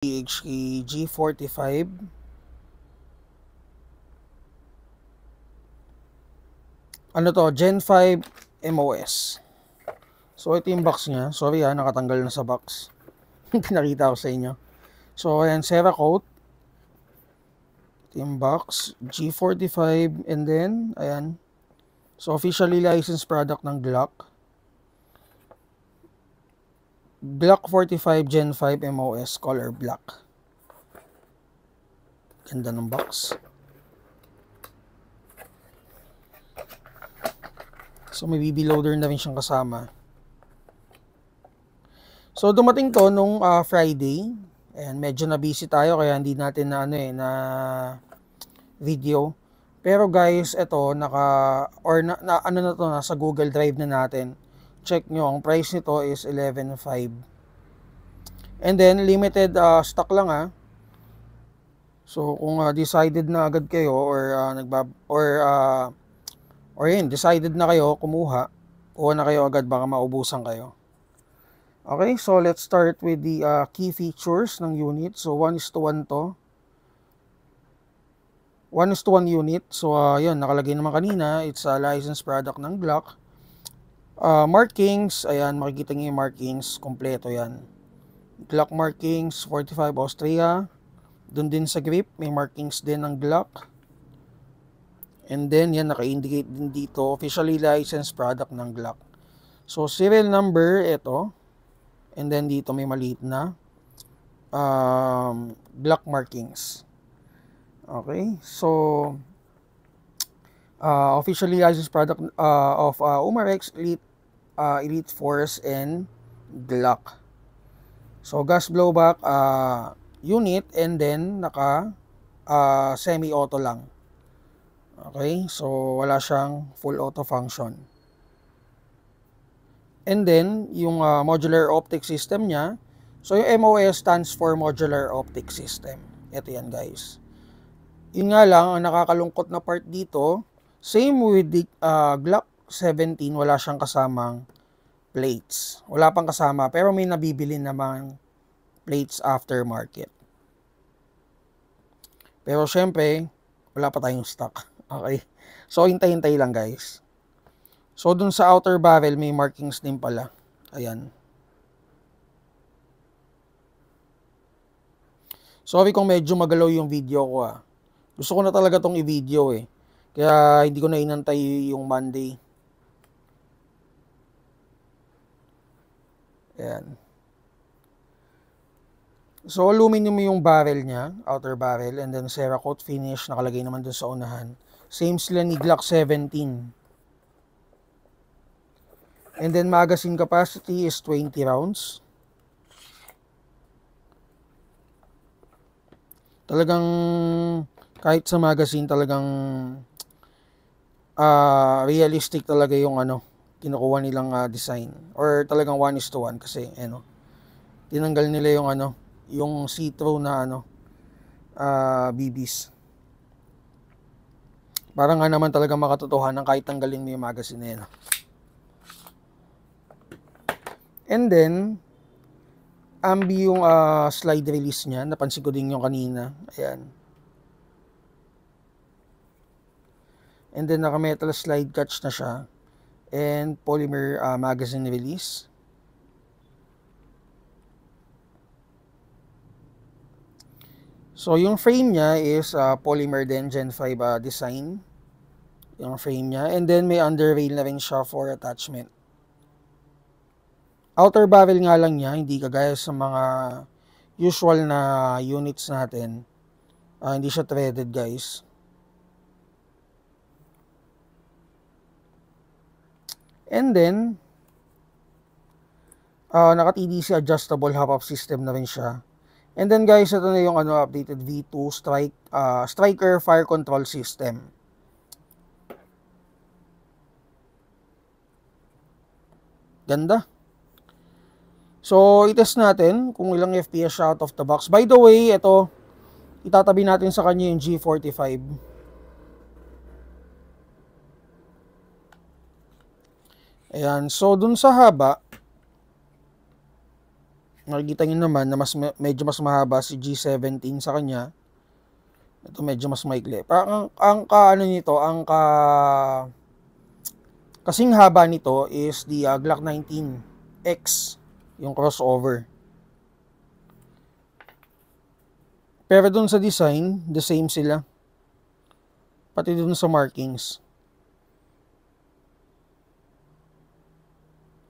PHK G45. Ano to? Gen 5 MOS. So ito yung box niya. Sorry nakatanggal na sa box. Pinakita ko sa inyo. So ayan, Cerakote. Ito yung box. G45. And then, ayan. So officially licensed product ng Glock. Glock 45 Gen 5 MOS color black. Ganda ng box. So may BB loader na rin siyang kasama. So dumating to nung Friday. Ayan, medyo na busy tayo kaya hindi natin na video. Pero guys, ito nasa Google Drive na natin. Check nyo, ang price nito is 11.5. And then limited stock lang So kung decided na agad kayo or decided na kayo kumuha, kuha na kayo agad, baka maubusan kayo. Okay, so let's start with the key features ng unit. So 1:1 to. 1:1 unit. So yun, nakalagay naman kanina, it's a licensed product ng Glock. Markings, ayan, makikita niyo yung markings, kompleto yan. Glock markings, 45 Austria. Doon din sa grip, may markings din ng Glock. And then, yan, naka-indicate din dito, officially licensed product ng Glock. So, serial number, ito. And then, dito may maliit na Glock markings. Okay, so, officially licensed product of Umarex, Elite Force, and Glock. So gas blowback unit, and then naka semi-auto lang. Okay, so wala siyang full auto function. And then yung modular optic system niya, so yung MOS stands for modular optic system. Ito yan guys. Yun nga lang, ang nakakalungkot na part dito, same with the Glock 17, wala siyang kasamang plates. Wala pang kasama, pero may nabibili naman plates aftermarket. Pero syempre, wala pa tayong stock. Okay. So, hintay-hintay lang guys. So, dun sa outer barrel, may markings din pala. Ayan. Sorry kung medyo magalaw yung video ko Gusto ko na talaga tong i-video Kaya hindi ko na inantay yung Monday. Ayan. So, aluminum yung barrel niya, outer barrel, and then Cerakote finish, nakalagay naman dun sa unahan. Same sila ni Glock 17. And then, magazine capacity is 20 rounds. Talagang, kahit sa magazine, talagang realistic talaga yung kinukuha nilang design. Or talagang 1:1 kasi, tinanggal nila yung yung see-through na BBs. Para nga naman talaga makatotohanan kahit tanggalin mo yung magazine na yan. And then, ambi yung slide release niya. Napansin ko din yung kanina. Ayan. And then, naka-metal slide catch na siya. And polymer magazine release. So, yung frame niya is polymer din, Gen 5 design. Yung frame niya. And then, may underrail na rin siya for attachment. Outer barrel nga lang niya, hindi kagaya sa mga usual na units natin. Hindi siya threaded guys. And then, naka-TDC adjustable hop-up system na rin siya. And then guys, ito na yung updated V2 Striker fire control system. Ganda. So, itest natin kung ilang FPS siya out of the box. By the way, ito, itatabi natin sa kanya yung G45. Ayan, so dun sa haba, Makikita nyo naman na medyo mas mahaba si G17 sa kanya. Ito medyo mas maikli. Parang ano nito, kasing haba nito is the Glock 19X, yung crossover. Pero dun sa design, the same sila. Pati dun sa markings.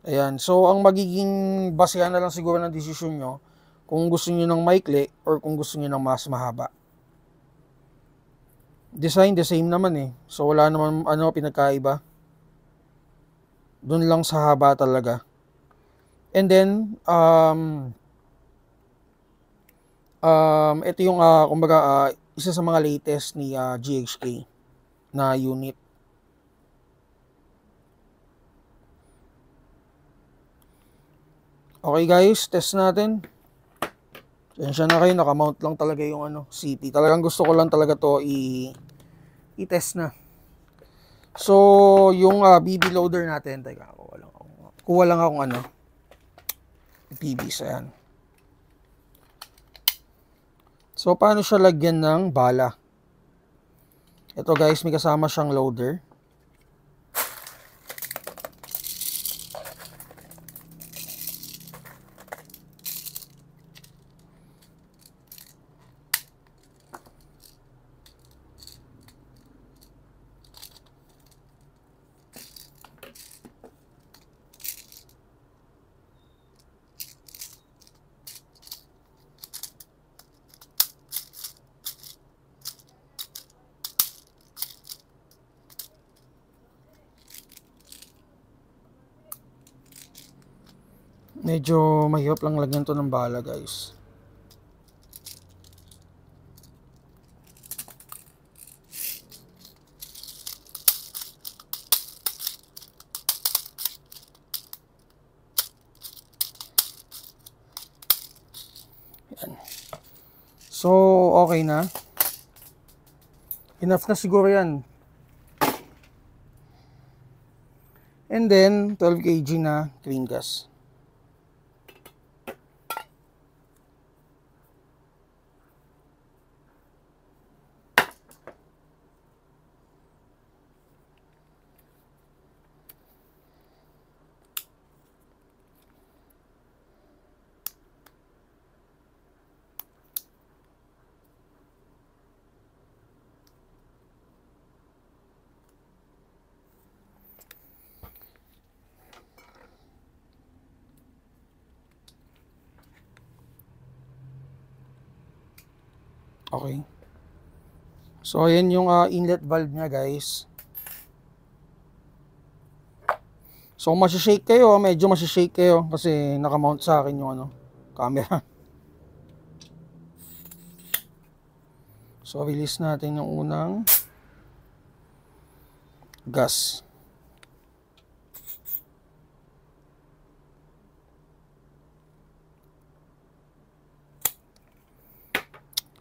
Ayan. So, ang magiging basehan na lang siguro ng desisyon nyo kung gusto nyo ng maikli or kung gusto nyo ng mas mahaba. Design, the same naman eh. So, wala naman pinagkaiba. Dun lang sa haba talaga. And then, ito yung kumbaga isa sa mga latest ni GHK na unit. Okay guys, test natin. Tensya na kayo, nakamount lang talaga yung CP. Talagang gusto ko lang talaga to i-test na. So, yung BB loader natin, teka, kuha lang akong BBs, ayan. So, paano siya lagyan ng bala? Ito guys, may kasama siyang loader. Medyo mahirap lang lagyan to ng bala guys. Yan. So, okay na. Enough na siguro yan. And then, 12 kg na clean gas. Okay. So, ayan yung inlet valve niya guys. So, masishake kayo, medyo masishake kayo kasi nakamount sa akin yung camera. So, release natin yung unang gas.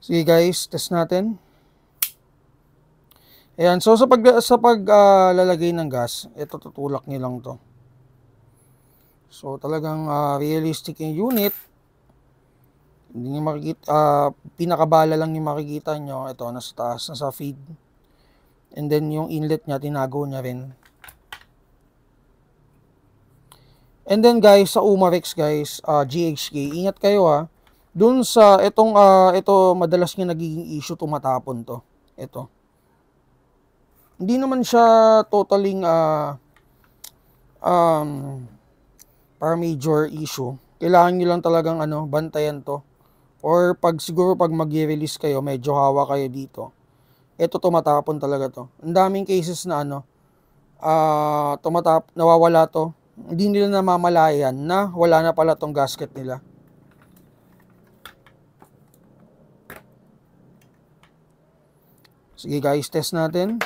Sige guys, test natin. Ayan, so sa paglalagay ng gas, ito tutulak niyo lang to. So talagang realistic yung unit. Hindi niyo makikita, pinakabala lang yung makikita nyo. Ito, nasa taas, nasa feed. And then yung inlet niya, tinago niya rin. And then guys, sa Umarex guys, GHK, ingat kayo dun sa ito madalas nga nagiging issue, tumatapon to. Ito. Hindi naman siya totally para major issue. Kailangan niyo lang talagang bantayan to. Or siguro pag mag-release kayo, medyo hawa kayo dito. Ito tumatapon talaga to. Ang daming cases na nawawala to. Hindi nila namamalayan na wala na pala tong gasket nila. Sige guys, test natin.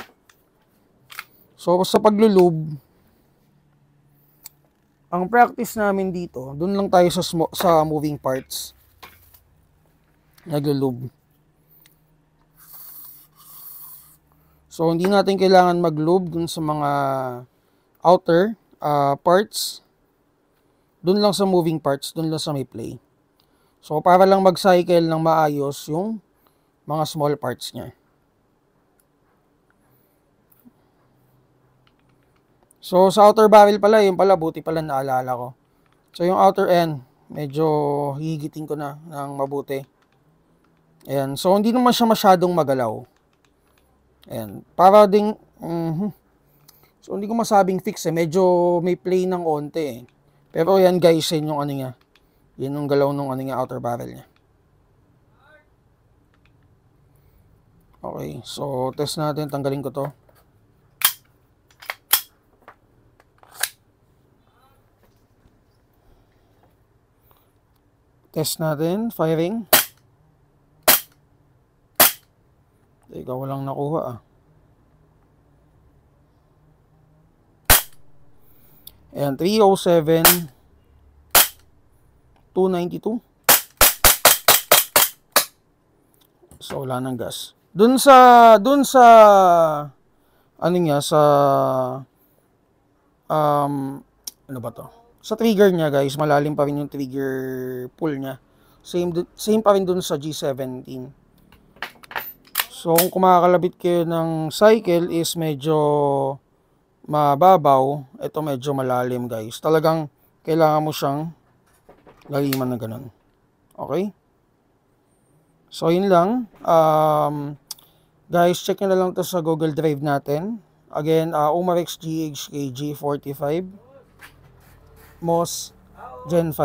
So sa paglulub, ang practice namin dito, dun lang tayo sa moving parts. Naglulub. So hindi natin kailangan maglub dun sa mga outer parts. Dun lang sa moving parts, dun lang sa may play. So, para lang mag-cycle ng maayos yung mga small parts niya. So, sa outer barrel pala, yun pala, buti pala naalala ko. So, yung outer end, medyo higiting ko na ng mabuti. Ayan. So, hindi naman siya masyadong magalaw. Ayan. Para ding, so, hindi ko masabing fix eh. Medyo may play ng onte eh. Pero yan guys, yun yung ano niya. Yan yung galaw ng ano niya, outer barrel niya. Okay, so test natin, tanggalin ko to. Test natin, firing. Teka, walang nakuha ah. Ayan, 307, 292. So wala nang gas. Dun sa ano niya, sa ano ba to? Sa trigger niya guys, malalim pa rin yung trigger pull niya. Same pa rin dun sa G17. So kung kumakalabit kayo ng cycle is medyo mababaw, ito medyo malalim guys. Talagang kailangan mo siyang laliman na ganun. Okay? So yun lang. Guys, check nyo na lang to sa Google Drive natin. Again, Umarex GHKG45 MOS Gen 5.